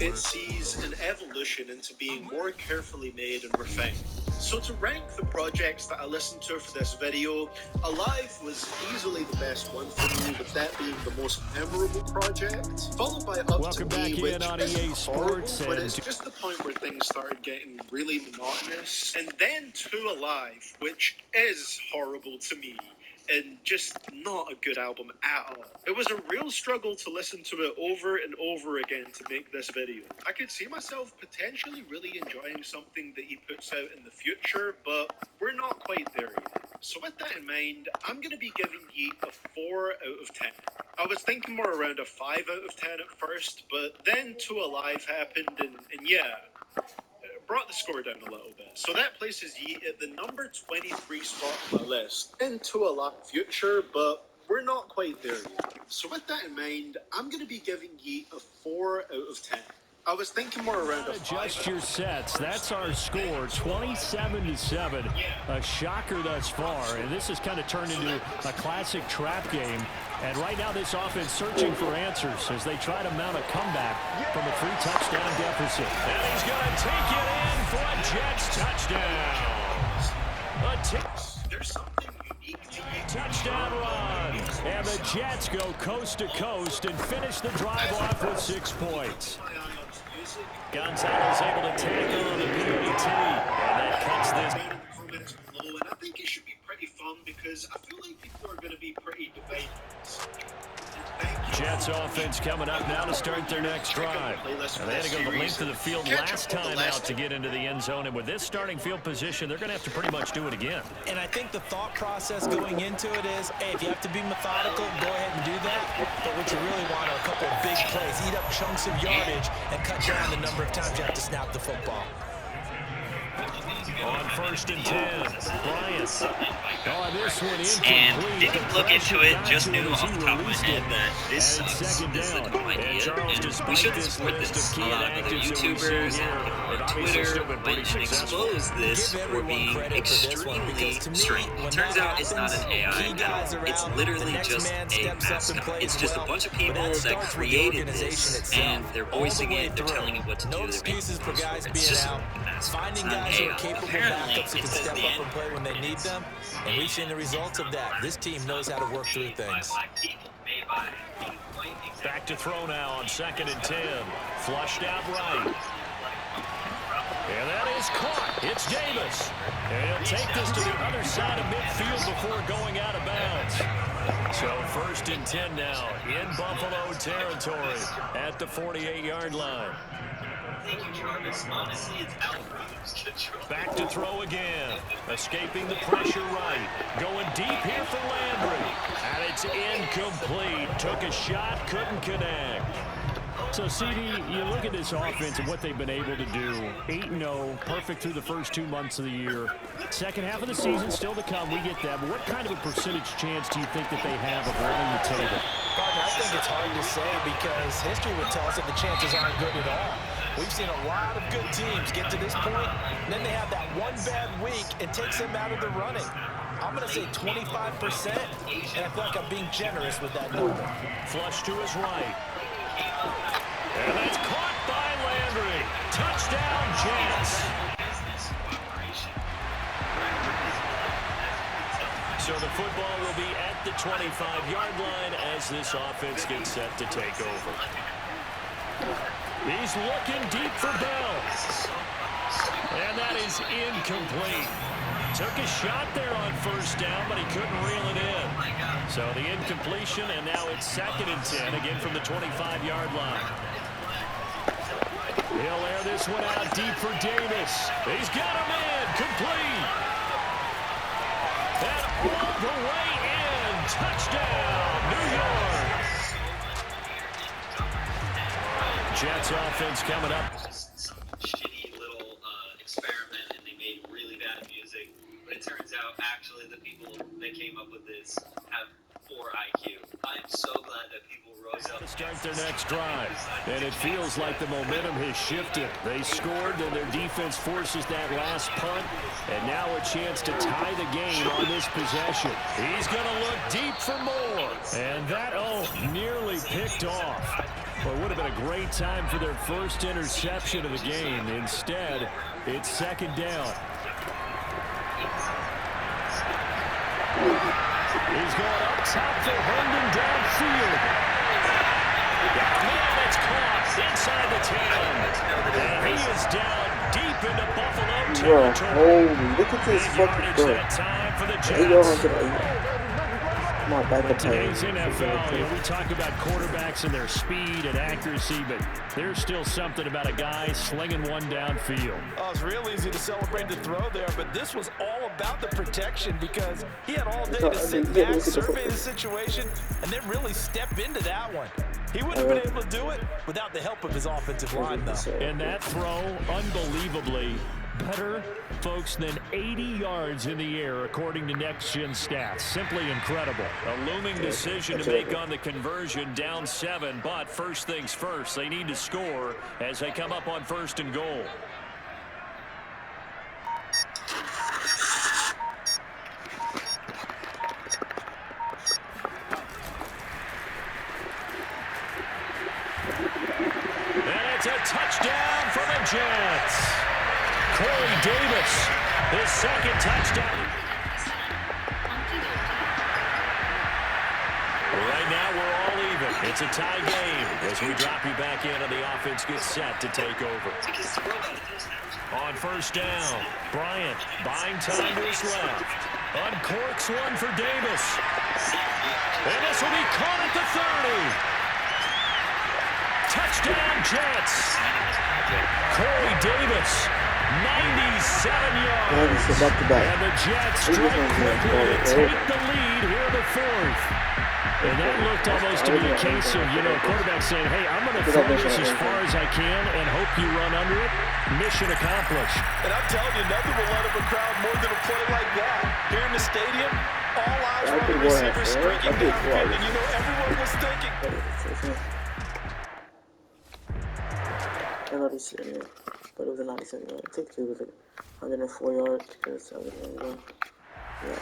it sees an evolution into being more carefully made and refined. So to rank the projects that I listened to for this video, Alive was easily the best one for me, with that being the most memorable project, followed by Up to Me, which is horrible, but it's just the point where things started getting really monotonous, and then To Alive, which is horrible to me, and just not a good album at all. It was a real struggle to listen to it over and over again to make this video. I could see myself potentially really enjoying something that he puts out in the future, but we're not quite there yet. So with that in mind, I'm going to be giving Yeat a 4 out of 10. I was thinking more around a 5 out of 10 at first, but then To Alive happened, and yeah, brought the score down a little bit. So that places Yeat at the number 23 spot on my list. Into a lot future, but we're not quite there yet. So with that in mind, I'm going to be giving Yeat a 4 out of 10. I was thinking more around a 5. Adjust your sets. That's our score, 27-7. A shocker thus far, and this has kind of turned into a classic trap game. And right now this offense searching for answers as they try to mount a comeback from a 3-touchdown deficit. And he's going to take it in for a Jets touchdown. There's something unique to Yeat. Touchdown run. And the Jets go coast to coast and finish the drive off with 6 points. Gonzalez able to tackle on the PAT, and that cuts this. And I think it should be pretty fun because I feel like people are going to be pretty divided. Jets offense coming up now to start their next drive. And they had to go the length of the field last time out to get into the end zone. And with this starting field position, they're going to have to pretty much do it again. And I think the thought process going into it is, hey, if you have to be methodical, go ahead and do that. But what you really want are a couple of big plays. Eat up chunks of yardage and cut down the number of times you have to snap the football. On 1st and 10, Bryant. Oh, this one incomplete. And didn't look into it, just knew off the top of my head that this sucks. This is a dumb idea, and we shouldn't support this. A lot of other YouTubers and people on Twitter went and exposed this for being extremely strange. It turns out it's not an AI medal. It's literally just a mascot. It's just a bunch of people that created this, and they're voicing it, they're telling it what to do, they're making it. It's just a mascot. It's not AI. Capable backups who can step up and play when they need them, and we've seen the results of that. This team knows how to work through things. Back to throw now on 2nd and 10. Flushed out right. And that is caught. It's Davis. And he'll take this to the other side of midfield before going out of bounds. So 1st and 10 now in Buffalo territory at the 48-yard line. Thank you, Jarvis. Honestly, it's back to throw again. Escaping the pressure right. Going deep here for Landry. And it's incomplete. Took a shot, couldn't connect. So, CD, you look at this offense and what they've been able to do. 8-0, perfect through the first 2 months of the year. Second half of the season still to come. We get that. But what kind of a percentage chance do you think that they have of running the table? Partner, I think it's hard to say because history would tell us that the chances aren't good at all. We've seen a lot of good teams get to this point, and then they have that one bad week and takes them out of the running. I'm going to say 25%, and I feel like I'm being generous with that number. Flush to his right. And that's caught by Landry. Touchdown, Jets. So the football will be at the 25-yard line as this offense gets set to take over. He's looking deep for Bell. And that is incomplete. Took a shot there on 1st down, but he couldn't reel it in. So the incompletion, and now it's 2nd and 10, again from the 25-yard line. He'll air this one out deep for Davis. He's got him in, complete. And all the way in, touchdown, New York. Jets offense coming up. Some shitty little experiment, and they made really bad music. But it turns out, actually, the people that came up with this have poor IQ. I am so glad that people rose up to start their next drive. And it feels like the momentum has shifted. They scored, then their defense forces that last punt. And now a chance to tie the game on this possession. He's going to look deep for more. And that, nearly picked off. Well, it would have been a great time for their first interception of the game. Instead, it's second down. He's going up top for Herndon downfield. Man, it's caught inside the 10. And he is down deep into Buffalo territory. Holy, look at this fucking throw. That time for the Jets. Today's NFL, we talk about quarterbacks and their speed and accuracy, but there's still something about a guy slinging one downfield. Oh, it's real easy to celebrate the throw there, but this was all about the protection because he had all day to sit back, survey the situation, and then really step into that one. He wouldn't have been able to do it without the help of his offensive line, though. And that throw, unbelievably better, folks, than 80 yards in the air, according to Next Gen Stats. Simply incredible. A looming decision to make on the conversion, down 7, but first things first, they need to score as they come up on 1st and goal. And it's a touchdown for the Jets. Corey Davis, his second touchdown. Right now, we're all even. It's a tie game as we drop you back in and the offense gets set to take over. On 1st down, Bryant buying time to his left. Uncorks one for Davis. And this will be caught at the 30. Touchdown, Jets. Corey Davis. 97 yards. And the Jets strike quickly to take the lead here in the 4th. And that looked almost to be a case of, quarterback saying, hey, I'm going to throw this as far as I can and hope you run under it. Mission accomplished. And I'm telling you, nothing will let up a crowd more than a play like that. Here in the stadium, all eyes were on the receiver streaking downfield, and everyone was thinking. But it was a 97 yard. Take 2 was like 104 yards because I was going. Yeah.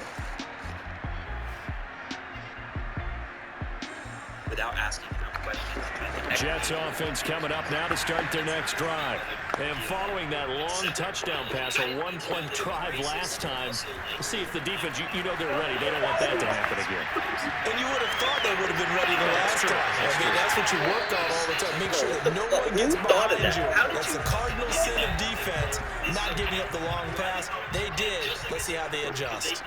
Without asking for questions. Jets offense coming up now to start their next drive. And following that long touchdown pass, a one-play drive last time, see if the defense, they're ready. They don't want that to happen again. And you would have thought they would have been ready the last time. I mean, that's what you work on all the time. Make sure that no one gets behind you. That's the cardinal sin of defense, not giving up the long pass. They did. Let's see how they adjust.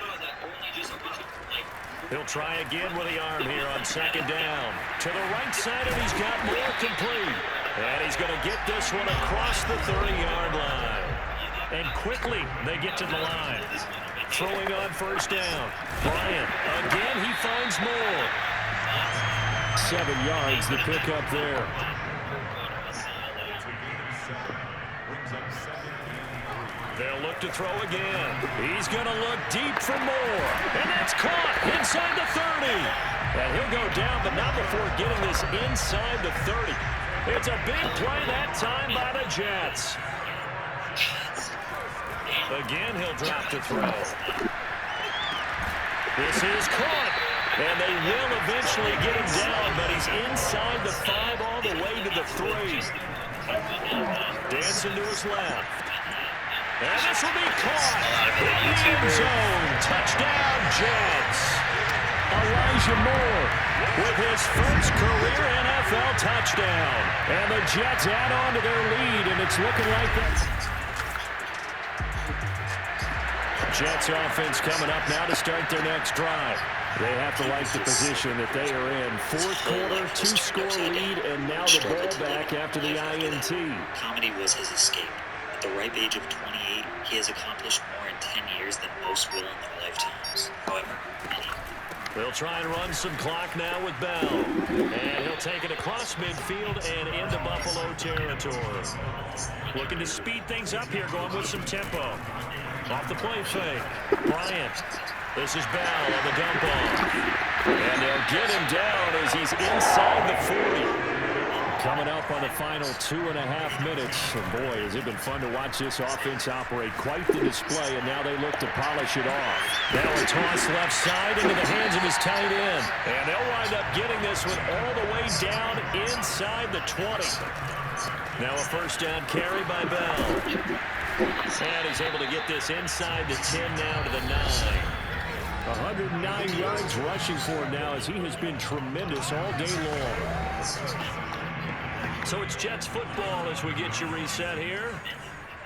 He'll try again with the arm here on 2nd down. To the right side, and he's got more complete. And he's going to get this one across the 30-yard line. And quickly, they get to the line. Throwing on 1st down. Bryant, again, he finds more. 7 yards, the pickup there. They'll look to throw again. He's going to look deep for more. And that's caught inside the 30. And he'll go down, but not before getting this inside the 30. It's a big play that time by the Jets. Again, he'll drop to throw. This is caught. And they will eventually get him down, but he's inside the 5 all the way to the 3. Dancing to his left. And this will be caught in the end zone. Touchdown, Jets. Elijah Moore with his first career NFL touchdown. And the Jets add on to their lead, and it's looking like that. Jets offense coming up now to start their next drive. They have to like the position that they are in. 4th quarter, 2-score lead, and now the ball back after the INT. Comedy was his escape. At the ripe age of 28, he has accomplished more in 10 years than most will in their lifetimes. However, they'll try and run some clock now with Bell. And he'll take it across midfield and into Buffalo territory. Looking to speed things up here, going with some tempo. Off the play fake. Bryant. This is Bell on the dump off. And they'll get him down as he's inside the 40. Coming up on the final 2.5 minutes. And boy, has it been fun to watch this offense operate. Quite the display, and now they look to polish it off. Now a toss left side into the hands of his tight end. And they'll wind up getting this one all the way down inside the 20. Now a first down carry by Bell. And he's able to get this inside the 10 now to the 9. 109 yards rushing for him now as he has been tremendous all day long. So it's Jets football as we get you reset here.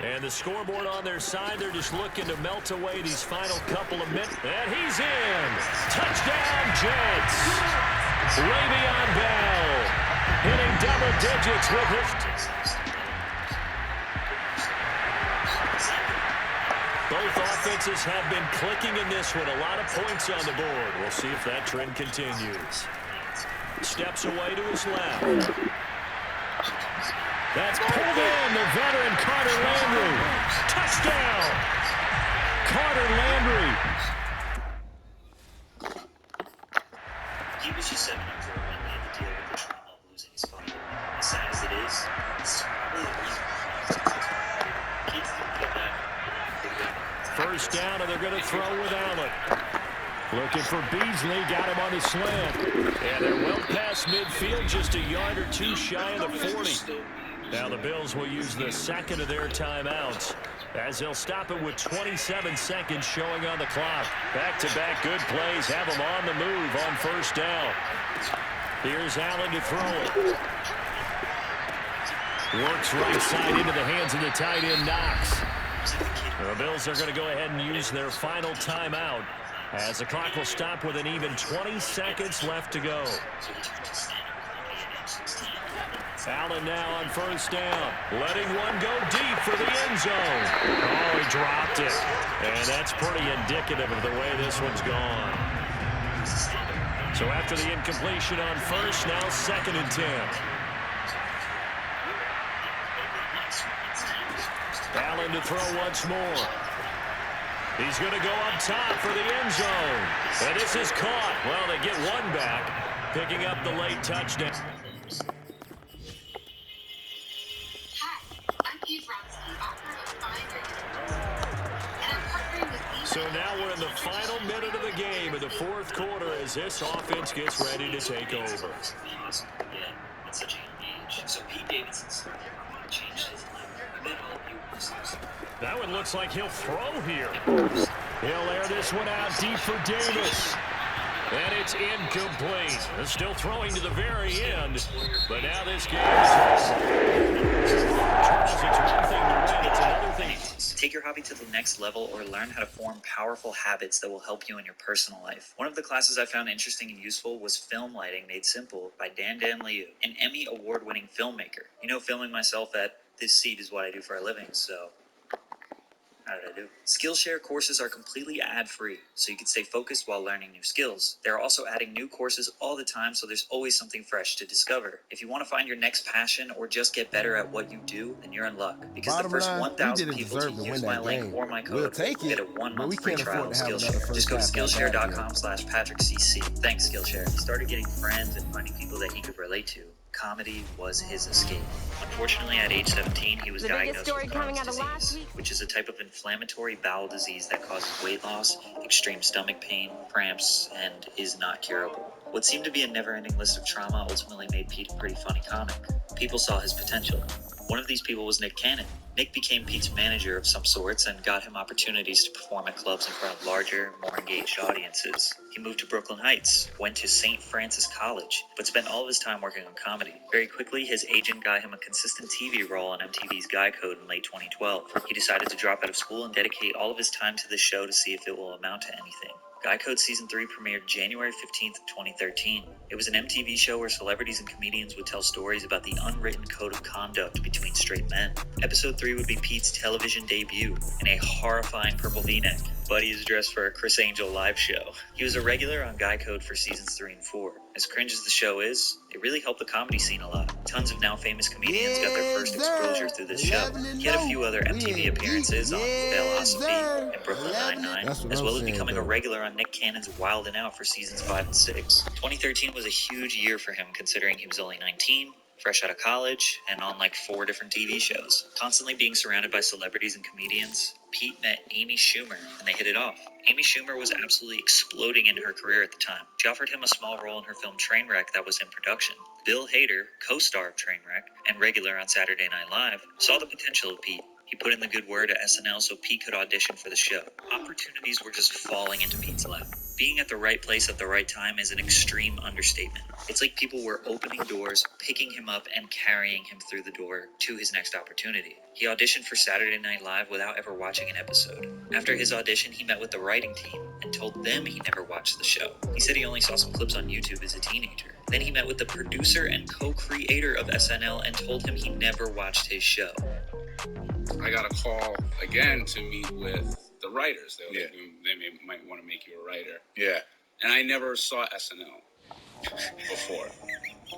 And the scoreboard on their side, they're just looking to melt away these final couple of minutes. And he's in. Touchdown, Jets. Le'Veon Bell hitting double digits with his... Both offenses have been clicking in this one. A lot of points on the board. We'll see if that trend continues. Steps away to his left. That's pulled in. The veteran Carter Landry. Touchdown. Carter Landry. He was just 7-4 when he had to deal with the trauma of losing his father. As sad as it is, it's probably the reason why kids didn't get that. First down, and they're going to throw with Allen. Looking for Beasley, got him on the slant. And they're well past midfield, just a yard or two shy of the 40. Now the Bills will use the second of their timeouts as they'll stop it with 27 seconds showing on the clock. Back-to-back good plays have them on the move on first down. Here's Allen to throw it. Works right side into the hands of the tight end, Knox. The Bills are going to go ahead and use their final timeout as the clock will stop with an even 20 seconds left to go. Allen now on first down, letting one go deep for the end zone. Oh, he dropped it. And that's pretty indicative of the way this one's gone. So after the incompletion on first, now 2nd and 10. Allen to throw once more. He's going to go up top for the end zone. And this is caught. Well, they get one back, picking up the late touchdown. So now we're in the final minute of the game in the 4th quarter as this offense gets ready to take over. Awesome. Yeah, at such a young age. So Pete Davidson's changed his life. I bet all of you listeners. That one looks like he'll throw here. He'll air this one out deep for Davis. And it's incomplete. They're still throwing to the very end. But now this game is over. Charles, it's one thing to win. It's another thing. Take your hobby to the next level or learn how to form powerful habits that will help you in your personal life. One of the classes I found interesting and useful was Film Lighting Made Simple by Dan Liu, an Emmy award-winning filmmaker. You know, filming myself at this seat is what I do for a living, so... how did I do? Skillshare courses are completely ad-free, so you can stay focused while learning new skills. They're also adding new courses all the time, so there's always something fresh to discover. If you want to find your next passion or just get better at what you do, then you're in luck. Because the first 1,000 people to use my link or my code will get a 1-month free trial of Skillshare. Just go to Skillshare.com/PatrickCC. Thanks, Skillshare. He started getting friends and finding people that he could relate to. Comedy was his escape. Unfortunately, at age 17, he was diagnosed with Crohn's disease, which is a type of inflammatory bowel disease that causes weight loss, extreme stomach pain, cramps, and is not curable. What seemed to be a never-ending list of trauma ultimately made Pete a pretty funny comic. People saw his potential. One of these people was Nick Cannon. Nick became Pete's manager of some sorts and got him opportunities to perform at clubs in front of larger, more engaged audiences. He moved to Brooklyn Heights, went to St. Francis College, but spent all of his time working on comedy. Very quickly, his agent got him a consistent TV role on MTV's Guy Code in late 2012. He decided to drop out of school and dedicate all of his time to this show to see if it will amount to anything. Guy Code Season 3 premiered January 15th, 2013. It was an MTV show where celebrities and comedians would tell stories about the unwritten code of conduct between straight men. Episode 3 would be Pete's television debut in a horrifying purple V-neck. Buddy is dressed for a Chris Angel live show. He was a regular on Guy Code for Seasons 3 and 4. As cringe as the show is, it really helped the comedy scene a lot. Tons of now famous comedians got their first exposure through this show. He had a few other MTV appearances on Velocity and Brooklyn Nine-Nine, as well as becoming a regular on Nick Cannon's Wild 'N Out for Seasons 5 and 6. 2013 was a huge year for him considering he was only 19, fresh out of college and on like 4 different TV shows. Constantly being surrounded by celebrities and comedians, Pete met Amy Schumer and they hit it off. Amy Schumer was absolutely exploding in her career at the time. She offered him a small role in her film Trainwreck that was in production. Bill Hader, co-star of Trainwreck and regular on Saturday Night Live, saw the potential of Pete. He put in the good word at SNL so Pete could audition for the show. Opportunities were just falling into Pete's lap. Being at the right place at the right time is an extreme understatement. It's like people were opening doors, picking him up, and carrying him through the door to his next opportunity. He auditioned for Saturday Night Live without ever watching an episode. After his audition, he met with the writing team and told them he never watched the show. He said he only saw some clips on YouTube as a teenager. Then he met with the producer and co-creator of SNL and told him he never watched his show. I got a call again to meet with the writers. They might want to make you a writer. Yeah. And I never saw SNL before.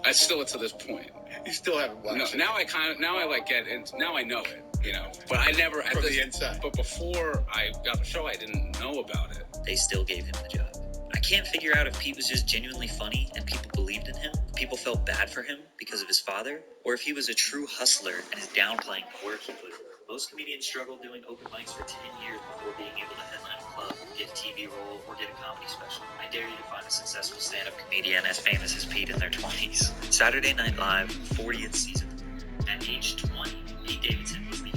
I still, to this point. You still haven't watched it? Now I know it, you know. But I never, from the inside. But before I got the show, I didn't know about it. They still gave him the job. I can't figure out if Pete was just genuinely funny and people believed in him, people felt bad for him because of his father, or if he was a true hustler and is downplaying the work he put in. Most comedians struggle doing open mics for 10 years before being able to headline a club, get a TV role, or get a comedy special. I dare you to find a successful stand-up comedian as famous as Pete in their 20s. Saturday Night Live, 40th season. At age 20, Pete Davidson was the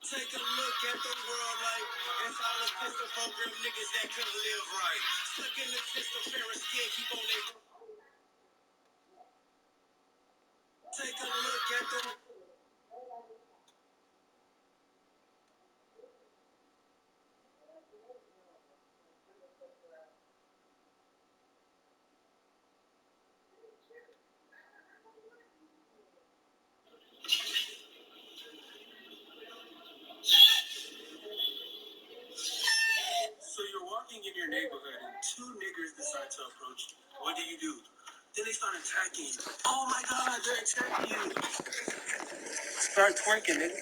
Take a look at the world like it's all a pistol program niggas that couldn't live right. Stuck in the system, parents scared, keep on their. Take a look at the. So you're walking in your neighborhood and 2 niggers decide to approach you. What do? Then they start attacking you. Oh my God, they're attacking you. Start twerking, nigga.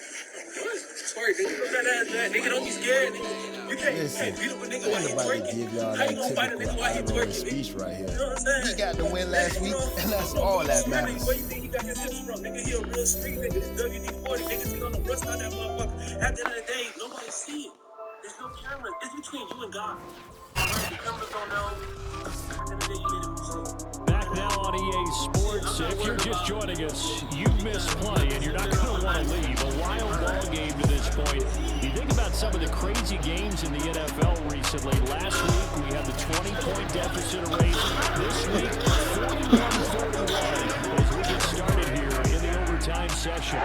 Twerk, nigga. Put that ass back. Nigga, don't be scared, nigga. You can't beat up a nigga while he twerking. Give y'all How you that gonna fight a nigga typical while he Iron twerking, speech nigga? right here. You know what I'm saying? He got the win last week, and that's all that matters. Where you think he got his hips from? Nigga, he a real street nigga. This WD-40 niggas, he gonna rust out that motherfucker. At the end of the day, nobody see it. There's no cameras. It's between you and God. The cameras don't know. At the end of the day, you made a mistake. Back now on EA Sports. If you're just joining us, you've missed play, and you're not going to want to leave. A wild ball game to this point. You think about some of the crazy games in the NFL recently. Last week, we had the 20-point deficit erased. This week, 41-41 as we get started here in the overtime session.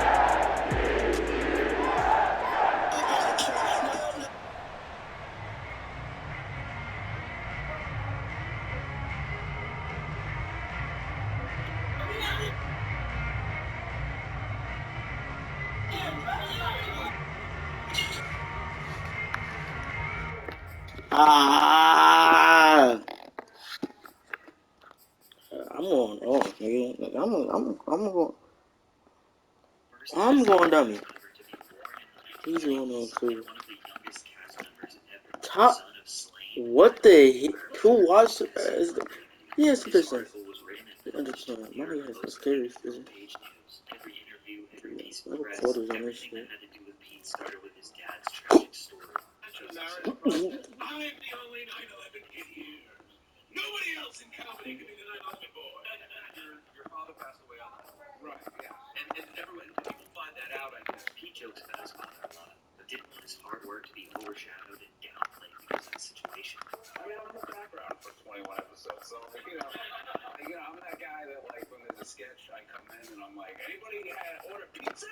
Ah! I'm going off, nigga. Like, I'm going dummy. He's going on too. Top. What the heck? Who watched it? Yes, the person. I understand. Money has no scary vision. No quarters on this shit. I'm the only 9/11 kid here. Nobody else in Calvin could be the 9/11 boy. Your father passed away on that. Right, yeah. And everyone, people find that out, I guess. Pete jokes about his father a lot, but didn't want his hard work to be overshadowed and downplayed because of the situation. I mean, I'm in the background for 21 episodes, so, I'm that guy that, like, when there's a sketch, I come in and I'm like, anybody order pizza?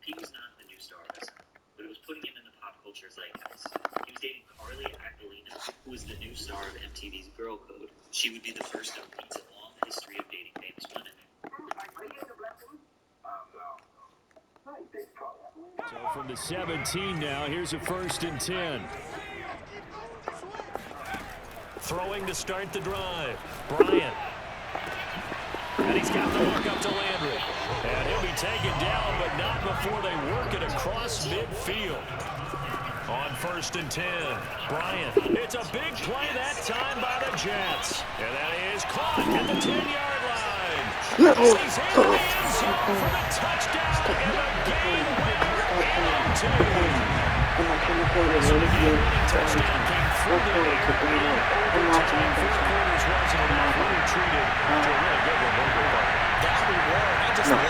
Pete was not the new star of SNL, but it was putting him in the pop culture zeitgeist. He was dating Carly Aquilina, who was the new star of MTV's Girl Code. She would be the first of Pete's long history of dating famous women. So from the 17 now, here's a 1st and 10. Throwing to start the drive. Bryant. And he's got the hook up to Landry. And he'll be taken down, but not before they work it across midfield. On 1st and 10, Bryant. It's a big play that time by the Jets. And that is caught at the 10-yard line. He's in the end zone for the touchdown and the game winner in 2. So the game-winning touchdown came through the air in overtime. 4 quarters was, and enough really treated to a really good one. That reward, I just love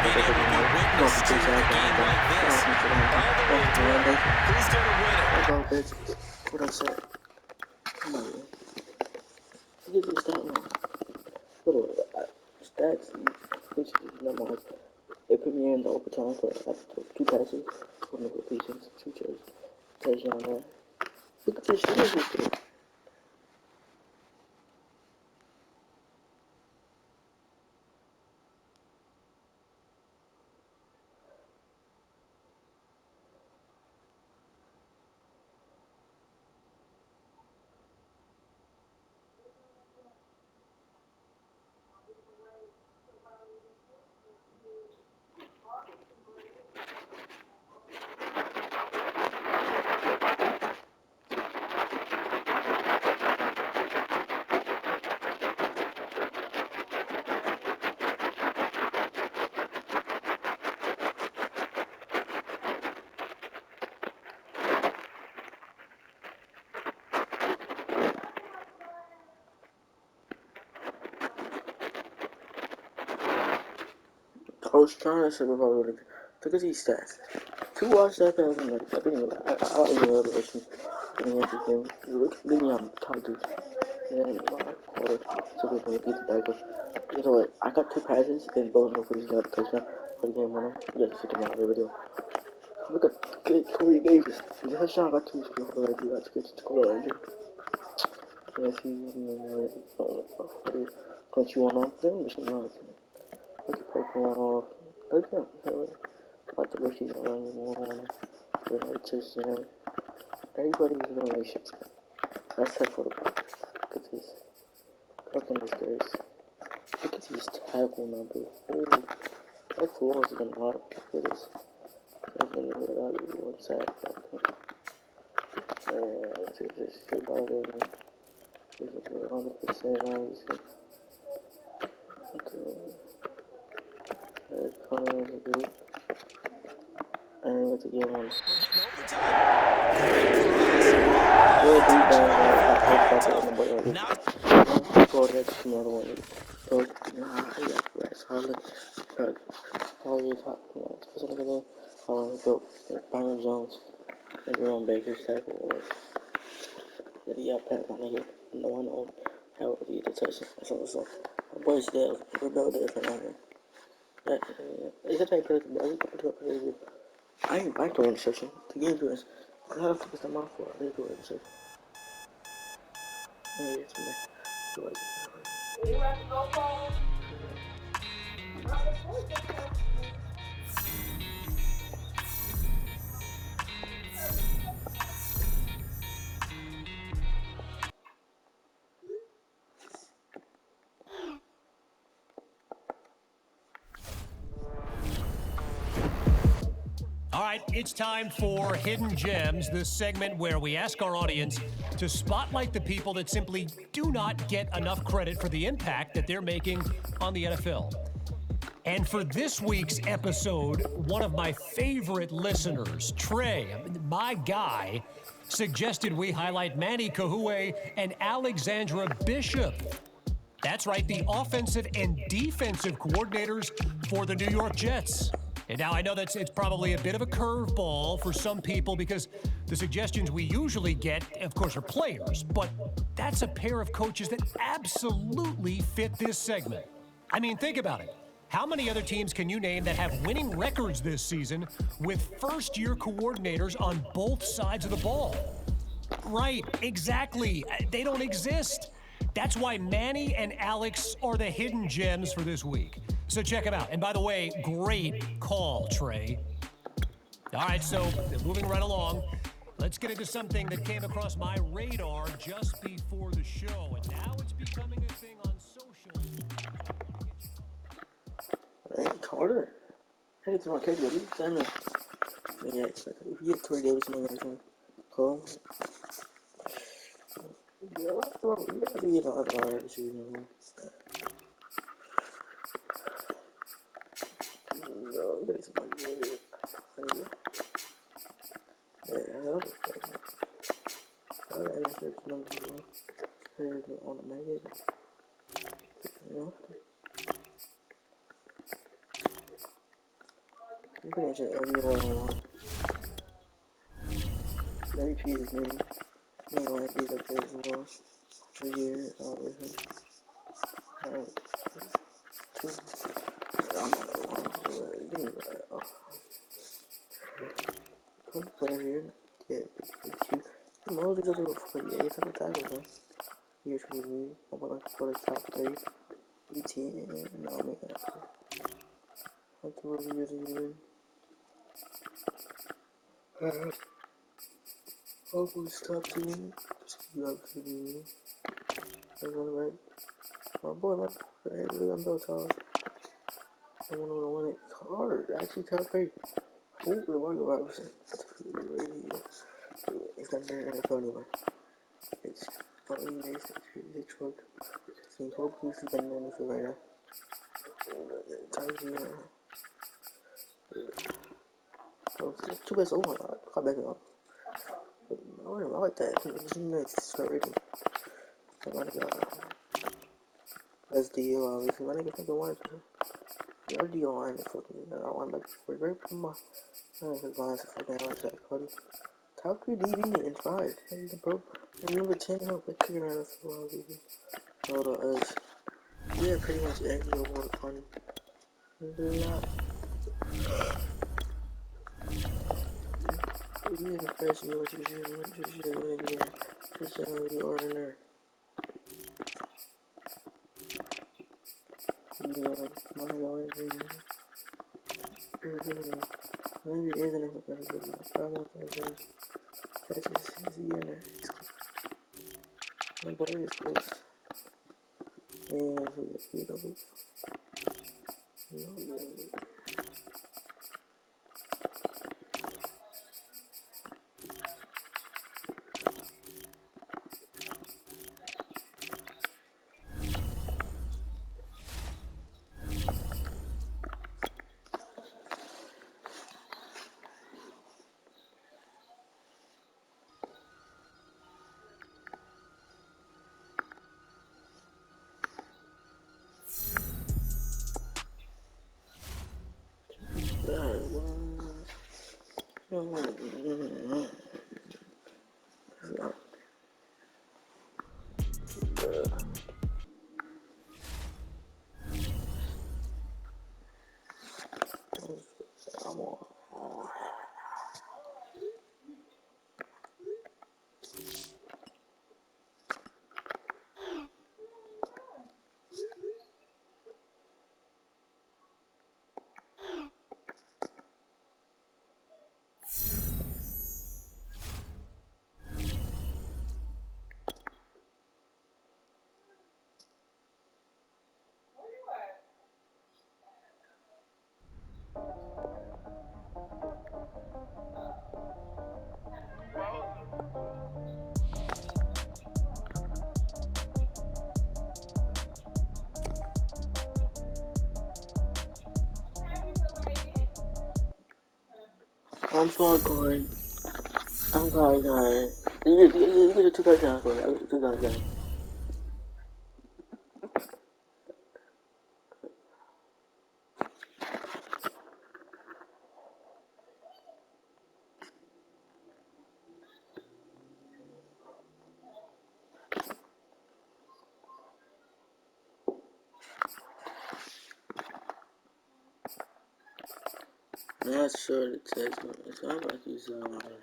being able to be witness to a game like this. All the way through. Who's going to win it? Go, bitch. What I said. Come on, man. Give me stat line. Stats, which is number. It put me in the overtime for 2 passes, 4 completions, 2 touchdowns on that. Look at this shit. I was trying to say about it. Look at these stats. 2 watch that pass and like, I didn't even know the issue. Look at me on top dude. And quarter, so we can get the back. You know what? I got 2 passes and both of them got a touchdown for the game winner. Yeah, just check out the video. Look at Corey Davis. The touchdown got 2 scores already. That's good to score already. Yes, he's don't you want off them? Just not. Look at Pokemon off. Look at him. Like the rookies are running more on touchdown. Everybody is doing like shit. That's that for the box. Look at this. Look at these guys. Look at these tackle numbers. Holy. That floor is going to lot of people. This. I'm going to get out of here. What's that? Let's see this shit out of there. This is 100% on this shit. Okay. Colors are good. And let's get on. We'll be down. Go to the another one. So, I got rest. Harley top. Specifically, Harley built Byron Jones and Jerome Baker's tackle. Yeah, Pat, my nigga. No one knows how to get the touchdown. So, my boy's there. We're built there for nothing. Is that like the I ain't back to interception. The game to us. I have to put them off for a little interception. Yeah, it's me. You have to go for right, it's time for Hidden Gems, this segment where we ask our audience to spotlight the people that simply do not get enough credit for the impact that they're making on the NFL. And for this week's episode, one of my favorite listeners, Trey, my guy, suggested we highlight Manny Kahue and Alexandra Bishop. That's right, the offensive and defensive coordinators for the New York Jets. And now I know it's probably a bit of a curveball for some people because the suggestions we usually get, of course, are players, but that's a pair of coaches that absolutely fit this segment. I mean, think about it. How many other teams can you name that have winning records this season with first-year coordinators on both sides of the ball? Right, exactly. They don't exist. That's why Manny and Alex are the hidden gems for this week. So check them out. And by the way, great call, Trey. All right, so moving right along, let's get into something that came across my radar just before the show, and now it's becoming a thing on social. Hey, Carter. Hey, it's my kid, baby. Send me. Yeah, if you get Corey Davis in the call. Yeah, what's you gotta be about the season. No, there's somebody with it. Yeah, that's alright, that's there's number one. There's on the magnet. You know? You can actually everyone. Maybe Pete is new. You know, like he's up there as well. 3 years, obviously. Two. I'm not the one. Give me that. Oh. Good player here. Yeah, big cute. Most of these other 48 on the tackle, though. Here's for me. I'm going to put a top 3. ETN. And I'll make that. What the world are you using? Hopefully stop to me. You have to be. I'm gonna write. My boy, my friend, I'm so tall. I want to win it hard. Actually, top 3. Ooh, we're going to go out. It's not very NFL anymore. It's probably nice. It's short. So hopefully she's been on the right now. It's too bad. Oh my god. Call back on. I like that. It's nice. Start reading. I like that's the obviously. I think the one. Your deal line is fucking. I don't want to make it right from my. I don't think lines are fucking like that, Cody. Top 3 DB and 5. And the bro. And number 10, help. Let's figure out if we're all DB. Hold on, us. Yeah, pretty much every over the fun. You the first you what you should do again. Just the ordinary. Maybe it isn't if it's good. That's just easy in there. My boy is close. And we don't lose. No. I'm sorry, Corey. I'm sorry, guys. You get 2 touchdowns, Corey. I get 2 touchdowns. I'm not sure the text, but it sounds like he's